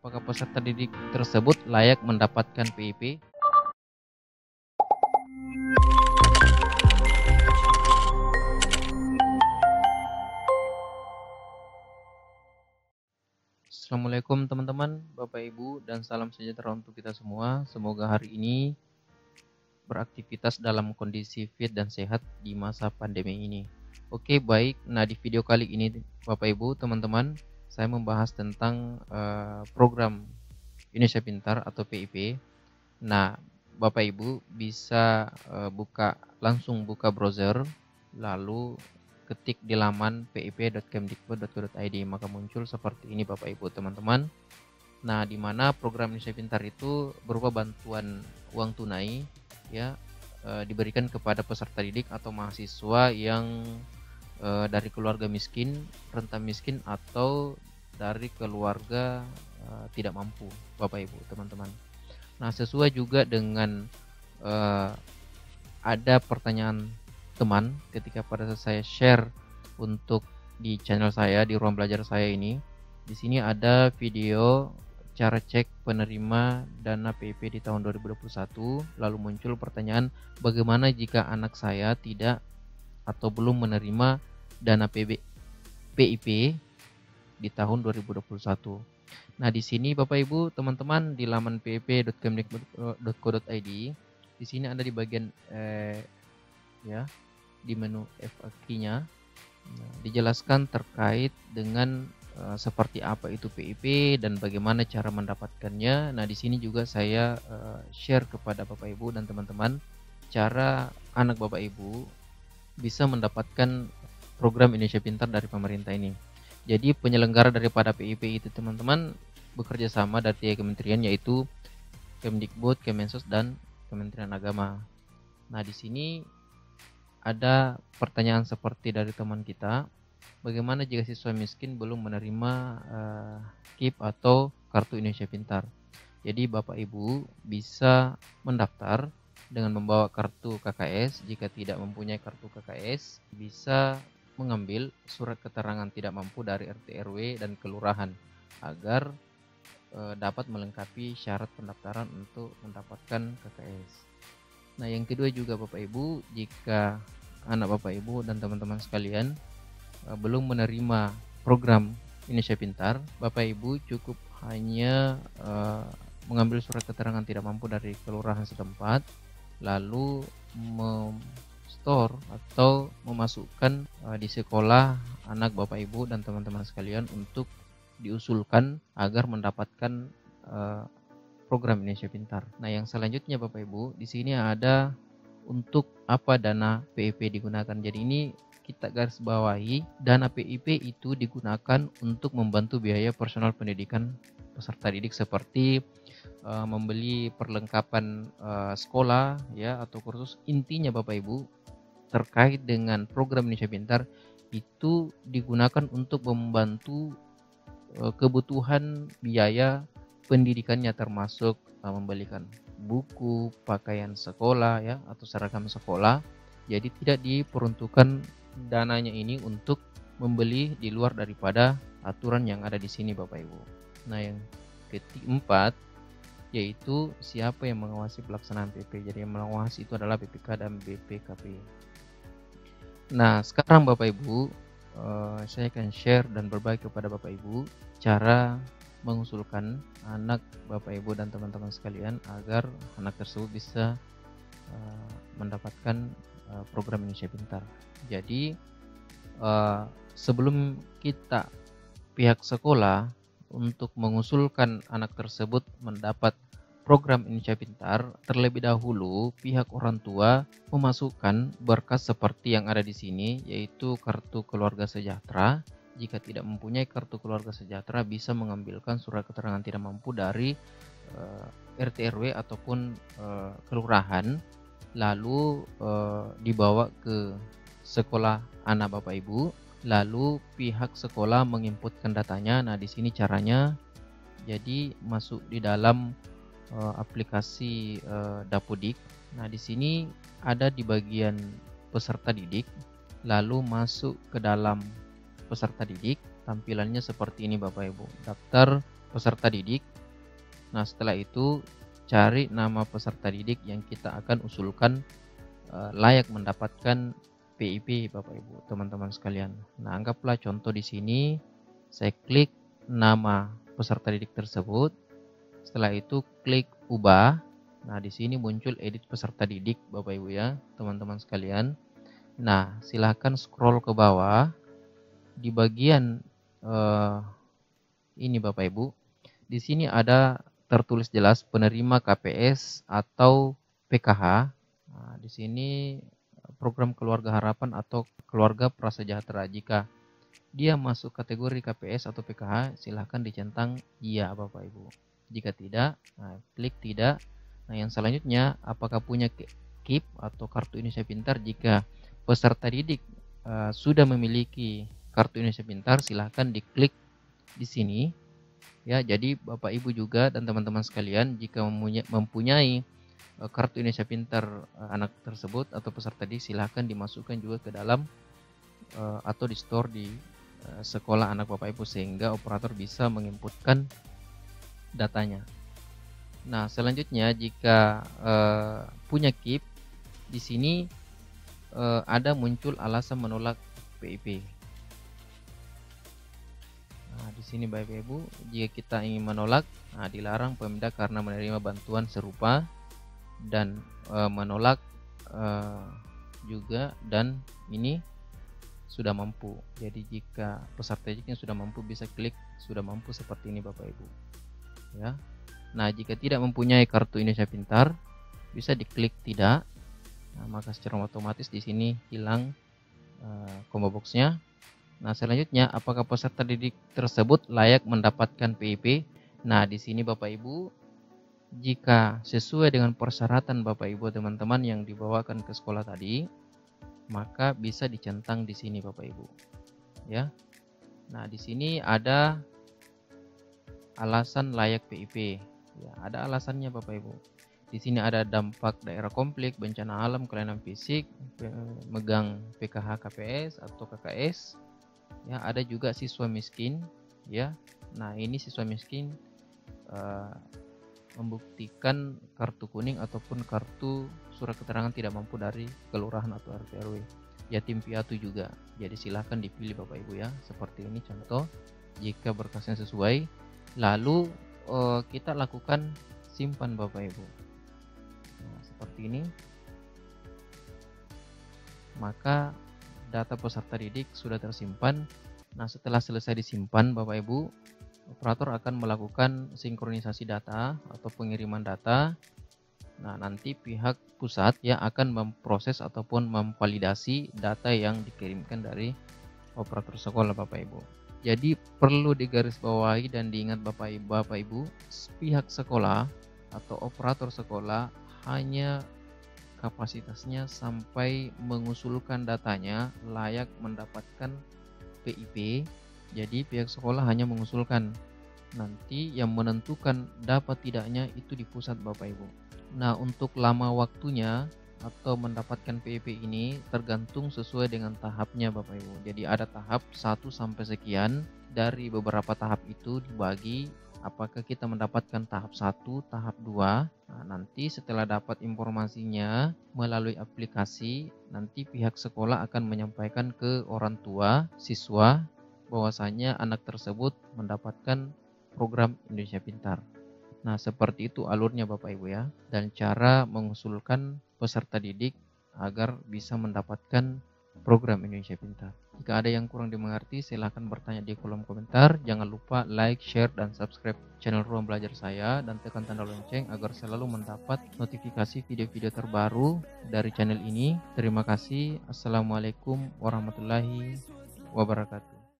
Apakah peserta didik tersebut layak mendapatkan PIP? Assalamualaikum teman-teman, Bapak Ibu, dan salam sejahtera untuk kita semua. Semoga hari ini beraktivitas dalam kondisi fit dan sehat di masa pandemi ini. Oke, baik. Nah, di video kali ini Bapak Ibu, teman-teman, saya membahas tentang program Indonesia Pintar atau PIP. Nah, Bapak Ibu bisa langsung buka browser, lalu ketik di laman pip.kemdikbud.go.id, maka muncul seperti ini Bapak Ibu teman-teman. Nah, di mana program Indonesia Pintar itu berupa bantuan uang tunai ya diberikan kepada peserta didik atau mahasiswa yang dari keluarga miskin, rentan miskin, atau dari keluarga tidak mampu Bapak Ibu teman-teman. Nah, sesuai juga dengan ada pertanyaan teman ketika pada saat saya share untuk di channel saya, di ruang belajar saya ini. Di sini ada video cara cek penerima dana PIP di tahun 2021. Lalu muncul pertanyaan, bagaimana jika anak saya tidak atau belum menerima dana PIP di tahun 2021? Nah, di sini Bapak Ibu teman-teman di laman pip.kemdikbud.go.id, di sini ada di bagian di menu FAQ-nya dijelaskan terkait dengan seperti apa itu PIP dan bagaimana cara mendapatkannya. Nah, di sini juga saya share kepada Bapak Ibu dan teman-teman cara anak Bapak Ibu bisa mendapatkan program Indonesia Pintar dari pemerintah ini. Jadi penyelenggara daripada PIP itu teman-teman bekerja sama dari 3 kementerian, yaitu Kemdikbud, Kemensos, dan Kementerian Agama. Nah, di sini ada pertanyaan seperti dari teman kita, bagaimana jika siswa miskin belum menerima KIP atau Kartu Indonesia Pintar? Jadi Bapak Ibu bisa mendaftar dengan membawa kartu KKS. Jika tidak mempunyai kartu KKS, bisa mengambil surat keterangan tidak mampu dari RT RW dan kelurahan agar dapat melengkapi syarat pendaftaran untuk mendapatkan KKS. Nah, yang kedua juga Bapak Ibu, jika anak Bapak Ibu dan teman-teman sekalian belum menerima program Indonesia Pintar, Bapak Ibu cukup hanya mengambil surat keterangan tidak mampu dari kelurahan setempat, lalu store atau memasukkan di sekolah anak Bapak Ibu dan teman-teman sekalian untuk diusulkan agar mendapatkan program Indonesia Pintar. Nah, yang selanjutnya Bapak Ibu, di sini ada untuk apa dana PIP digunakan. Jadi ini kita garis bawahi, dana PIP itu digunakan untuk membantu biaya personal pendidikan peserta didik seperti membeli perlengkapan sekolah ya atau kursus. Intinya Bapak Ibu terkait dengan program Indonesia Pintar itu digunakan untuk membantu kebutuhan biaya pendidikannya, termasuk membelikan buku, pakaian sekolah ya atau seragam sekolah. Jadi tidak diperuntukkan dananya ini untuk membeli di luar daripada aturan yang ada di sini Bapak Ibu. Nah, yang keempat yaitu siapa yang mengawasi pelaksanaan PP. Jadi yang mengawasi itu adalah BPK dan BPKP. Nah, sekarang Bapak Ibu saya akan share dan berbagi kepada Bapak Ibu cara mengusulkan anak Bapak Ibu dan teman-teman sekalian agar anak tersebut bisa mendapatkan program Indonesia Pintar. Jadi sebelum kita pihak sekolah untuk mengusulkan anak tersebut mendapat program Indonesia Pintar, terlebih dahulu pihak orang tua memasukkan berkas seperti yang ada di sini, yaitu kartu keluarga sejahtera. Jika tidak mempunyai kartu keluarga sejahtera, bisa mengambilkan surat keterangan tidak mampu dari RT RW ataupun kelurahan, lalu dibawa ke sekolah anak Bapak Ibu, lalu pihak sekolah menginputkan datanya. Nah, di sini caranya, jadi masuk di dalam aplikasi Dapodik. Nah, di sini ada di bagian peserta didik, lalu masuk ke dalam peserta didik. Tampilannya seperti ini Bapak Ibu. Daftar peserta didik. Nah, setelah itu cari nama peserta didik yang kita akan usulkan layak mendapatkan PIP, Bapak Ibu, teman-teman sekalian. Nah, anggaplah contoh di sini saya klik nama peserta didik tersebut. Setelah itu klik ubah. Nah, di sini muncul edit peserta didik, Bapak Ibu ya, teman-teman sekalian. Nah, silahkan scroll ke bawah. Di bagian ini Bapak Ibu, di sini ada tertulis jelas penerima KPS atau PKH. Nah, di sini program keluarga harapan atau keluarga prasejahtera. Jika dia masuk kategori KPS atau PKH, silahkan dicentang iya Bapak Ibu. Jika tidak, nah, klik tidak. Nah, yang selanjutnya, apakah punya KIP atau kartu Indonesia Pintar? Jika peserta didik sudah memiliki kartu Indonesia Pintar, silahkan diklik di sini. Ya, jadi Bapak Ibu juga dan teman-teman sekalian, jika mempunyai kartu Indonesia Pintar anak tersebut atau peserta didik, silahkan dimasukkan juga ke dalam atau di store di sekolah anak Bapak Ibu, sehingga operator bisa menginputkan datanya. Nah, selanjutnya jika punya KIP, di sini ada muncul alasan menolak PIP. Nah, di sini Bapak Ibu, jika kita ingin menolak, nah, dilarang Pemda karena menerima bantuan serupa dan menolak juga, dan ini sudah mampu. Jadi jika peserta didiknya sudah mampu, bisa klik sudah mampu seperti ini Bapak Ibu. Ya. Nah, jika tidak mempunyai kartu Indonesia Pintar, bisa diklik tidak. Nah, maka secara otomatis di sini hilang combo boxnya. Nah, selanjutnya, apakah peserta didik tersebut layak mendapatkan PIP? Nah, di sini Bapak Ibu, jika sesuai dengan persyaratan Bapak Ibu teman-teman yang dibawakan ke sekolah tadi, maka bisa dicentang di sini Bapak Ibu. Ya. Nah, di sini ada alasan layak PIP. Ya, ada alasannya Bapak Ibu. Di sini ada dampak daerah konflik, bencana alam, kelainan fisik, megang PKH KPS atau KKS. Ya, ada juga siswa miskin, ya. Nah, ini siswa miskin membuktikan kartu kuning ataupun kartu surat keterangan tidak mampu dari kelurahan atau RT RW. Yatim piatu juga. Jadi silahkan dipilih Bapak Ibu ya. Seperti ini contoh. Jika berkasnya sesuai, lalu kita lakukan simpan Bapak Ibu. Nah, seperti ini. Maka data peserta didik sudah tersimpan. Nah, setelah selesai disimpan Bapak Ibu, operator akan melakukan sinkronisasi data atau pengiriman data. Nah, nanti pihak pusat ya akan memproses ataupun memvalidasi data yang dikirimkan dari operator sekolah Bapak Ibu. Jadi perlu digarisbawahi dan diingat Bapak Ibu, pihak sekolah atau operator sekolah hanya kapasitasnya sampai mengusulkan datanya layak mendapatkan PIP. Jadi pihak sekolah hanya mengusulkan. Nanti yang menentukan dapat tidaknya itu di pusat Bapak Ibu. Nah, untuk lama waktunya atau mendapatkan PIP ini tergantung sesuai dengan tahapnya Bapak Ibu. Jadi ada tahap 1 sampai sekian. Dari beberapa tahap itu dibagi apakah kita mendapatkan tahap 1, tahap 2. Nah, nanti setelah dapat informasinya melalui aplikasi, nanti pihak sekolah akan menyampaikan ke orang tua siswa bahwasanya anak tersebut mendapatkan program Indonesia Pintar. Nah, seperti itu alurnya Bapak Ibu ya, dan cara mengusulkan peserta didik agar bisa mendapatkan program Indonesia Pintar. Jika ada yang kurang dimengerti, silahkan bertanya di kolom komentar. Jangan lupa like, share, dan subscribe channel Ruang Belajar saya, dan tekan tanda lonceng agar selalu mendapat notifikasi video-video terbaru dari channel ini. Terima kasih. Assalamualaikum warahmatullahi wabarakatuh.